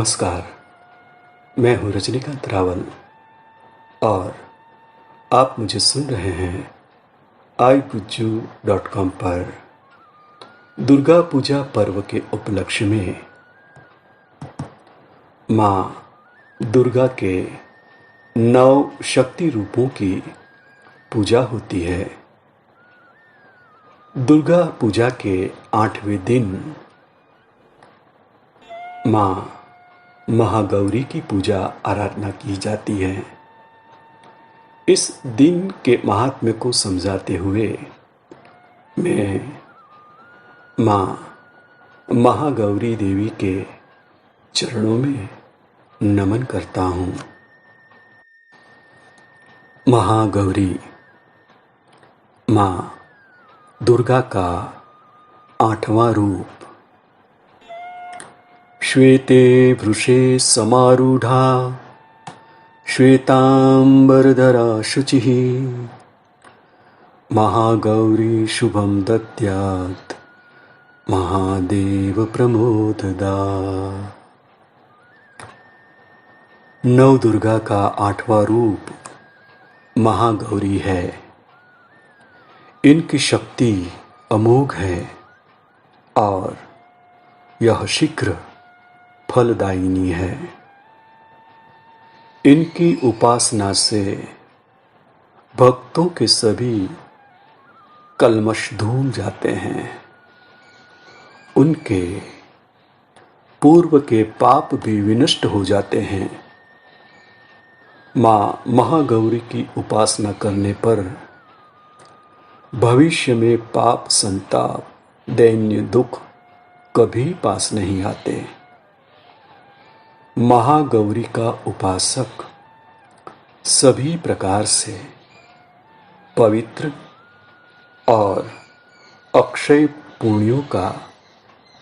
नमस्कार। मैं हूं रजनीकांत रावल और आप मुझे सुन रहे हैं iPujju.com पर दुर्गा पूजा पर्व के उपलक्ष्य में माँ दुर्गा के 9 शक्ति रूपों की पूजा होती है। दुर्गा पूजा के 8वें दिन माँ महागौरी की पूजा आराधना की जाती है। इस दिन के महात्म्य को समझाते हुए मैं माँ महागौरी देवी के चरणों में नमन करता हूँ। महागौरी माँ दुर्गा का 8वां रूप। श्वेते वृषे समारूढ़ा श्वेतांबरधरा शुचिः महागौरी शुभं दद्यात् महादेव प्रमोददा। नवदुर्गा का 8वां रूप महागौरी है। इनकी शक्ति अमोघ है और यह शीघ्र फलदायिनी है। इनकी उपासना से भक्तों के सभी कल्मश धूल जाते हैं। उनके पूर्व के पाप भी विनष्ट हो जाते हैं। माँ महागौरी की उपासना करने पर भविष्य में पाप संताप दैन्य दुख कभी पास नहीं आते। महागौरी का उपासक सभी प्रकार से पवित्र और अक्षय पुण्यों का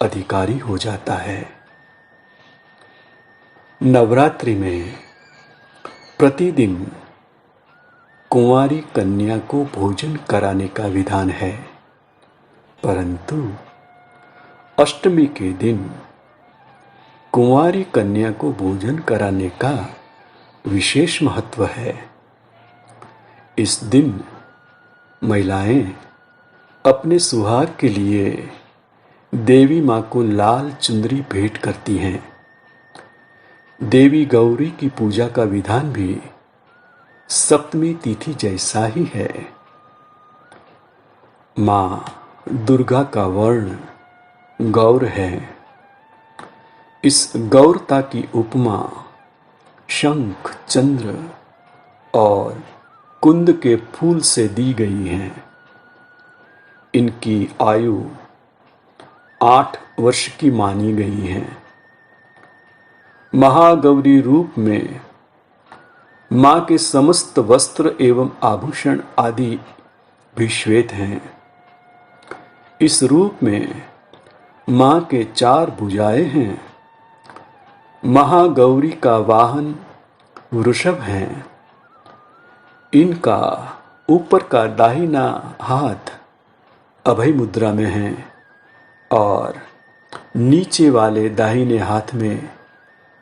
अधिकारी हो जाता है। नवरात्रि में प्रतिदिन कुंवारी कन्या को भोजन कराने का विधान है, परंतु अष्टमी के दिन कुंवारी कन्या को भोजन कराने का विशेष महत्व है। इस दिन महिलाएं अपने सुहाग के लिए देवी माँ को लाल चुंदरी भेंट करती हैं। देवी गौरी की पूजा का विधान भी सप्तमी तिथि जैसा ही है। माँ दुर्गा का वर्ण गौर है। इस गौरता की उपमा शंख चंद्र और कुंद के फूल से दी गई है। इनकी आयु 8 वर्ष की मानी गई है। महागौरी रूप में माँ के समस्त वस्त्र एवं आभूषण आदि भी श्वेत हैं। इस रूप में माँ के 4 भुजाएं हैं। महागौरी का वाहन वृषभ है। इनका ऊपर का दाहिना हाथ अभय मुद्रा में है और नीचे वाले दाहिने हाथ में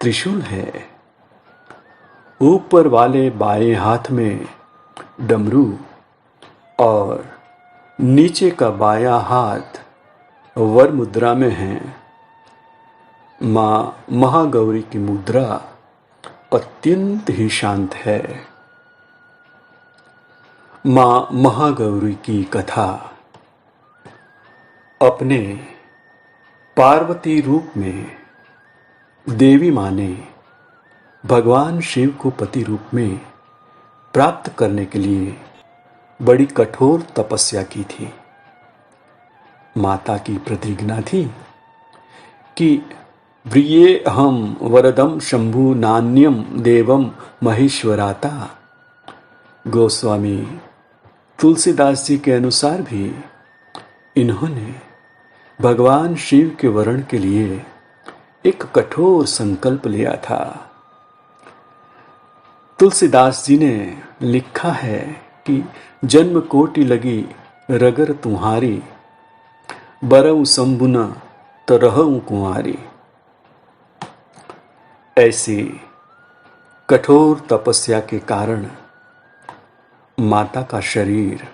त्रिशूल है। ऊपर वाले बाएं हाथ में डमरू और नीचे का बायां हाथ वर मुद्रा में है। माँ महागौरी की मुद्रा अत्यंत ही शांत है। माँ महागौरी की कथा। अपने पार्वती रूप में देवी माँ ने भगवान शिव को पति रूप में प्राप्त करने के लिए बड़ी कठोर तपस्या की थी। माता की प्रतिज्ञा थी कि व्रियेऽहं वरदं शंभु नान्यं देवं महेश्वराता। गोस्वामी तुलसीदास जी के अनुसार भी इन्होंने भगवान शिव के वरण के लिए एक कठोर संकल्प लिया था। तुलसीदास जी ने लिखा है कि जन्म कोटि लगी रगर तुम्हारी, बरऊ शंभु न तो रहऊं कुंवारी। ऐसी कठोर तपस्या के कारण माता का शरीर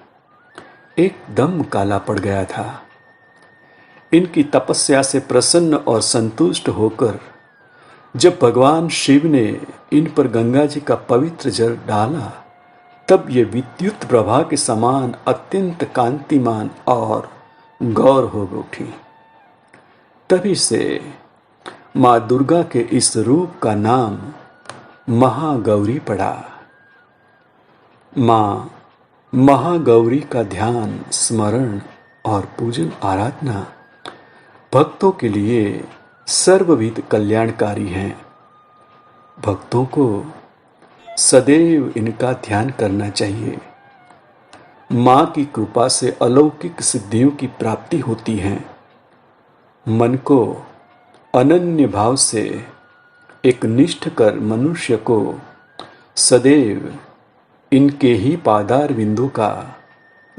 एकदम काला पड़ गया था। इनकी तपस्या से प्रसन्न और संतुष्ट होकर जब भगवान शिव ने इन पर गंगा जी का पवित्र जल डाला, तब ये विद्युत प्रभा के समान अत्यंत कांतिमान और गौर हो उठी। तभी से माँ दुर्गा के इस रूप का नाम महागौरी पड़ा। माँ महागौरी का ध्यान, स्मरण और पूजन आराधना भक्तों के लिए सर्वविध कल्याणकारी हैं। भक्तों को सदैव इनका ध्यान करना चाहिए। माँ की कृपा से अलौकिक सिद्धियों की प्राप्ति होती है। मन को अनन्य भाव से एक निष्ठ कर मनुष्य को सदैव इनके ही पादार बिंदु का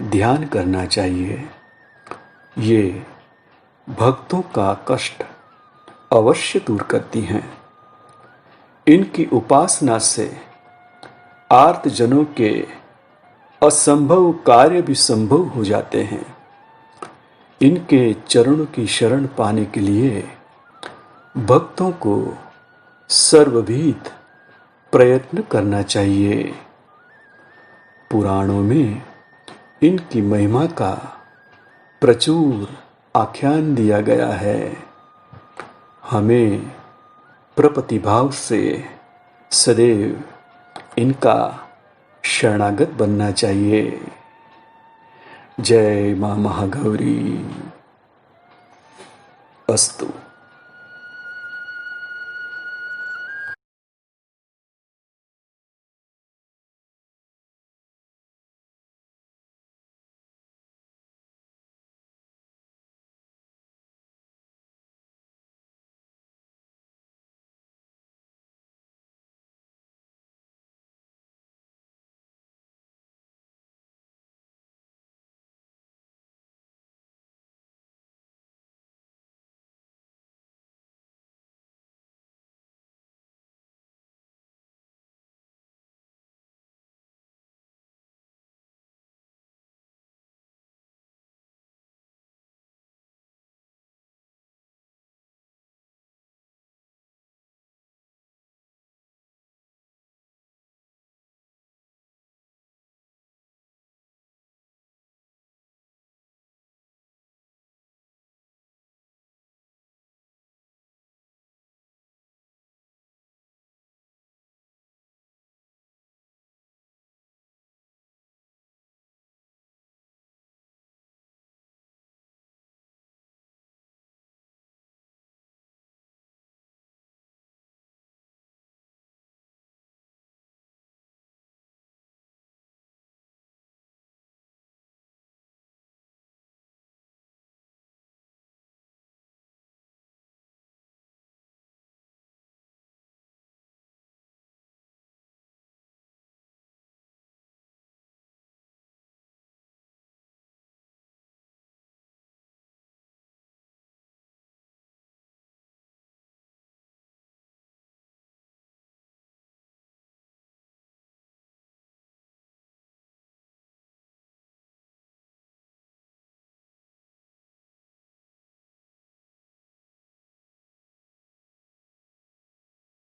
ध्यान करना चाहिए। ये भक्तों का कष्ट अवश्य दूर करती हैं। इनकी उपासना से आर्तजनों के असंभव कार्य भी संभव हो जाते हैं। इनके चरणों की शरण पाने के लिए भक्तों को सर्वविध प्रयत्न करना चाहिए। पुराणों में इनकी महिमा का प्रचुर आख्यान दिया गया है। हमें प्रपतिभाव से सदैव इनका शरणागत बनना चाहिए। जय मां महागौरी अस्तु।